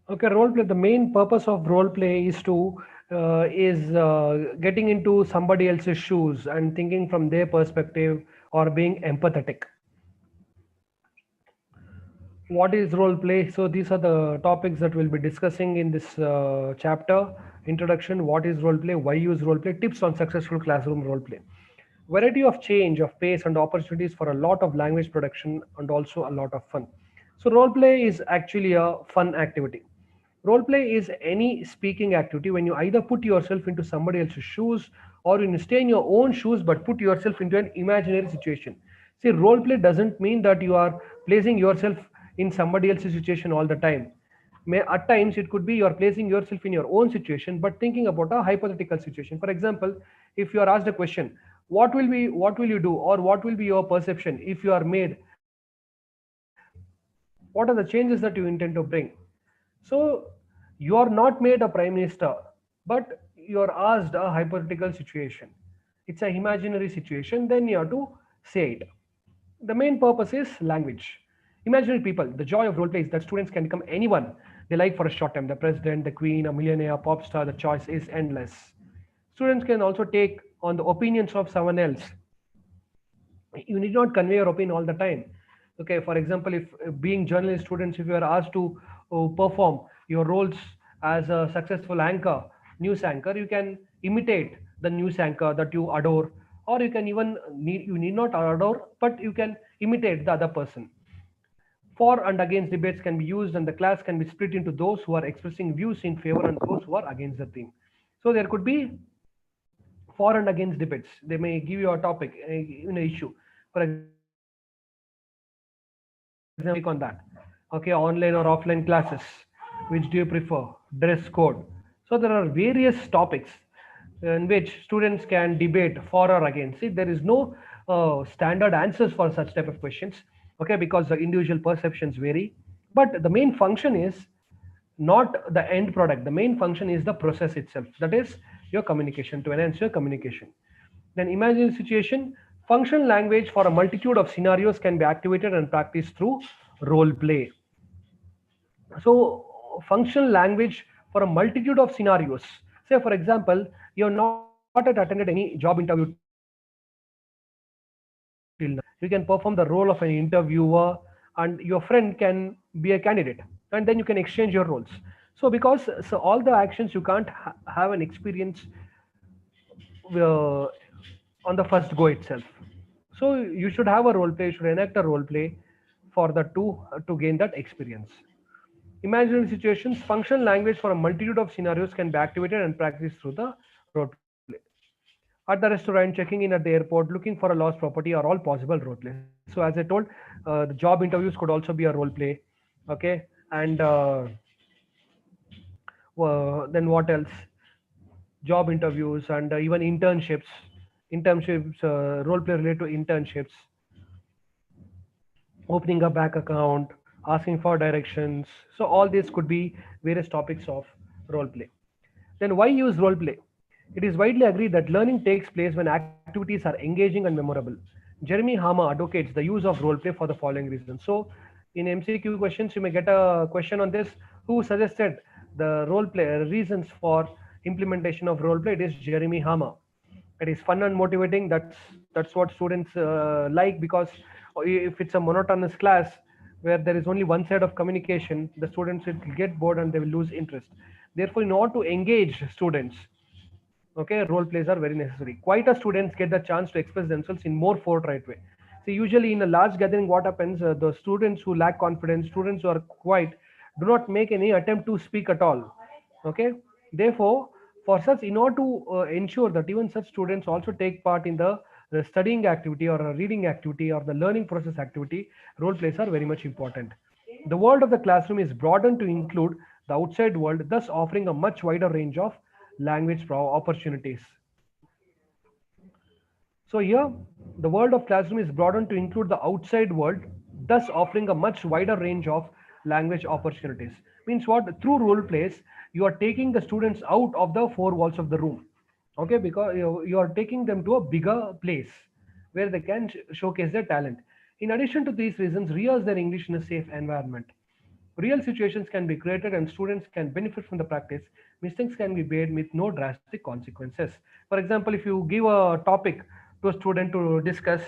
Okay, role play. The main purpose of role play is to getting into somebody else's shoes and thinking from their perspective or being empathetic. What is role play? So these are the topics that we'll be discussing in this chapter. Introduction: what is role play? Why use role play? Tips on successful classroom role play. Variety of change of pace and opportunities for a lot of language production and also a lot of fun. So role play is actually a fun activity. Role play is any speaking activity when you either put yourself into somebody else's shoes or when you stay in your own shoes but put yourself into an imaginary situation. See, role play doesn't mean that you are placing yourself in somebody else's situation all the time. At times it could be you are placing yourself in your own situation but thinking about a hypothetical situation. For example, if you are asked a question, what will you do or what will be your perception if you are made, what are the changes that you intend to bring? So you are not made a prime minister, but you are asked a hypothetical situation. It's an imaginary situation, then you have to say it. The main purpose is language. Imaginary people. The joy of role play is that students can become anyone they like for a short time. The president, the queen, a millionaire, pop star, the choice is endless. Students can also take on the opinions of someone else. You need not convey your opinion all the time. Okay, for example, if being journalist students, if you are asked to perform your roles as a successful anchor, news anchor, you can imitate the news anchor that you adore, or you can even you need not adore, but you can imitate the other person. For and against debates can be used, and the class can be split into those who are expressing views in favor and those who are against the thing. So there could be for and against debates. They may give you a topic in an issue. For example, if take on that. Okay, online or offline classes. Which do you prefer? Dress code. So there are various topics in which students can debate for or against it. There is no standard answers for such type of questions. Okay, because the individual perceptions vary. But the main function is not the end product. The main function is the process itself. That is your communication, to enhance your communication. Then imagine a situation. Function language for a multitude of scenarios can be activated and practiced through role play. So functional language for a multitude of scenarios. Say for example, you have not attended any job interview till now. You can perform the role of an interviewer and your friend can be a candidate, and then you can exchange your roles. So all the actions you can't have an experience uh, on the first go itself. So you should have a role play, you should enact a role play for the two to gain that experience. Imaginary situations, functional language for a multitude of scenarios can be activated and practiced through the role play. At the restaurant, checking in at the airport, looking for a lost property are all possible role play. So as I told, the job interviews could also be a role play. Okay, and then what else? Job interviews and even internships. Internships, role play related to internships, opening a bank account, asking for directions. So all this could be various topics of role play. Then why use role play? It is widely agreed that learning takes place when activities are engaging and memorable. Jeremy Harmer advocates the use of role play for the following reasons. So in MCQ questions, you may get a question on this. Who suggested the role play reasons for implementation of role play? It is Jeremy Harmer. It is fun and motivating. That's what students like, because if it's a monotonous class where there is only one side of communication, the students will get bored and they will lose interest. Therefore, in order to engage students, okay, role plays are very necessary. Quieter students get the chance to express themselves in more forthright way. So usually in a large gathering, what happens? The students who lack confidence, students who are quiet, do not make any attempt to speak at all. Okay, therefore, for such, in order to ensure that even such students also take part in the studying activity or a reading activity or the learning process activity, role plays are very much important. The world of the classroom is broadened to include the outside world, thus offering a much wider range of language opportunities. So here, the world of classroom is broadened to include the outside world, thus offering a much wider range of language opportunities. Means what? Through role plays, you are taking the students out of the four walls of the room. Okay, because you are taking them to a bigger place where they can showcase their talent. In addition to these reasons, rehearse their English in a safe environment. Real situations can be created and students can benefit from the practice. Mistakes can be made with no drastic consequences. For example, if you give a topic to a student to discuss,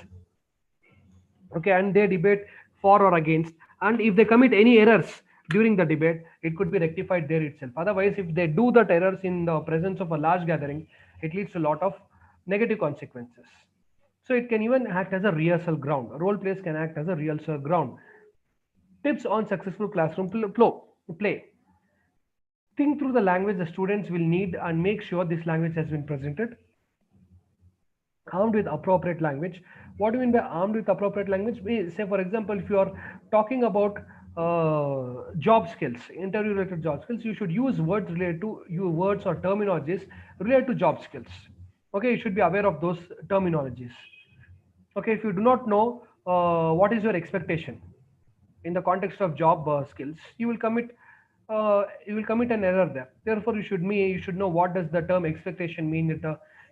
okay, and they debate for or against, and if they commit any errors during the debate, it could be rectified there itself. Otherwise, if they do that errors in the presence of a large gathering, it leads to a lot of negative consequences. So it can even act as a rehearsal ground. Role plays can act as a rehearsal ground. Tips on successful classroom play. Think through the language the students will need and make sure this language has been presented armed with appropriate language. What do you mean by armed with appropriate language? Say, for example, if you are talking about job skills, interview related job skills, you should use words related to your words or terminologies related to job skills. Okay, you should be aware of those terminologies. Okay, if you do not know what is your expectation in the context of job skills, you will commit an error there. Therefore, you should know what does the term expectation mean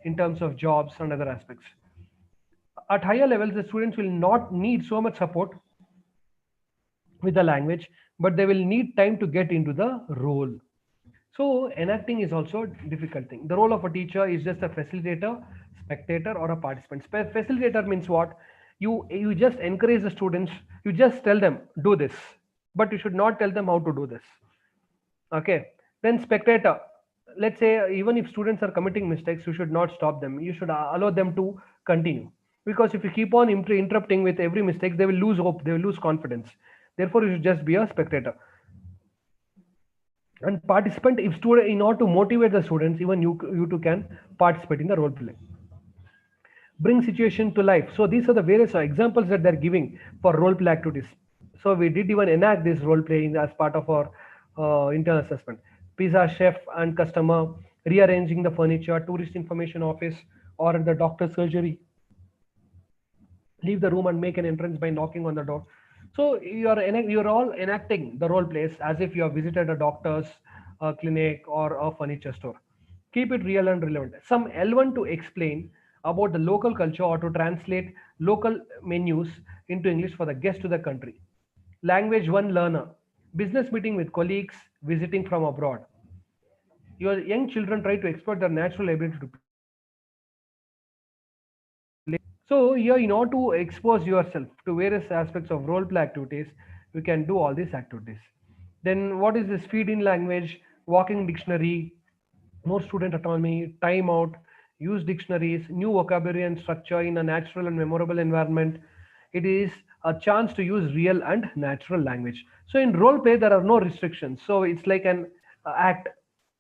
in terms of jobs and other aspects. At higher levels, the students will not need so much support with the language, but they will need time to get into the role. So enacting is also a difficult thing. The role of a teacher is just a facilitator, spectator, or a participant. Facilitator means what? You just encourage the students. You just tell them do this, but you should not tell them how to do this. Okay. Then spectator. Let's say even if students are committing mistakes, you should not stop them. You should allow them to continue. Because if you keep on interrupting with every mistake, they will lose hope. They will lose confidence. Therefore, you should just be a spectator. And participant, if student, in order to motivate the students, even you too can participate in the role play. Bring situation to life. So these are the various examples that they're giving for role play activities. So we did even enact this role playing as part of our internal assessment. Pizza chef and customer, rearranging the furniture, tourist information office, or the doctor's surgery. Leave the room and make an entrance by knocking on the door. So you're all enacting the role plays as if you have visited a doctor's clinic or a furniture store. Keep it real and relevant. Some L1 to explain about the local culture or to translate local menus into English for the guest to the country. Language 1 learner. Business meeting with colleagues visiting from abroad. Your young children try to exploit their natural ability to play. So here, in order to expose yourself to various aspects of role play activities, you can do all these activities. Then what is this feed in language, walking dictionary, more student autonomy, time out, use dictionaries, new vocabulary and structure in a natural and memorable environment. It is a chance to use real and natural language. So in role play, there are no restrictions. So it's like an act.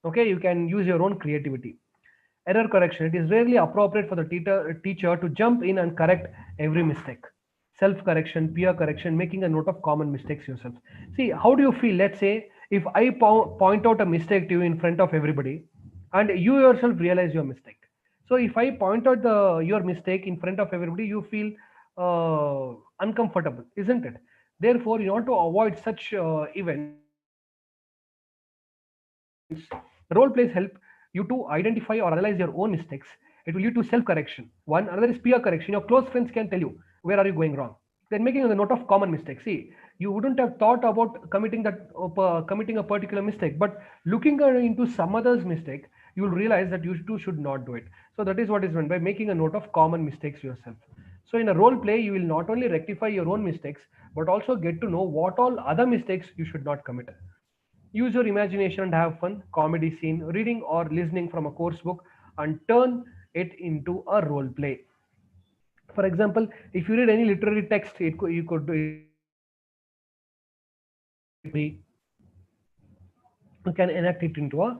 Okay, you can use your own creativity. Error correction. It is rarely appropriate for the teacher to jump in and correct every mistake. Self correction, peer correction, making a note of common mistakes yourself. See, how do you feel? Let's say if I point out a mistake to you in front of everybody and you yourself realize your mistake. So if I point out your mistake in front of everybody, you feel uncomfortable, isn't it? Therefore, in order to avoid such events, role plays help you to identify or analyze your own mistakes. It will lead to self correction. One, another is peer correction. Your close friends can tell you where are you going wrong. Then making a note of common mistakes. See, you wouldn't have thought about committing a particular mistake, but looking into some other's mistake, you will realize that you too should not do it. So that is what is meant by making a note of common mistakes yourself. So in a role play, you will not only rectify your own mistakes, but also get to know what all other mistakes you should not commit. Use your imagination and have fun, comedy scene, reading or listening from a course book, and turn it into a role play. For example, if you read any literary text, you could do it. You can enact it into a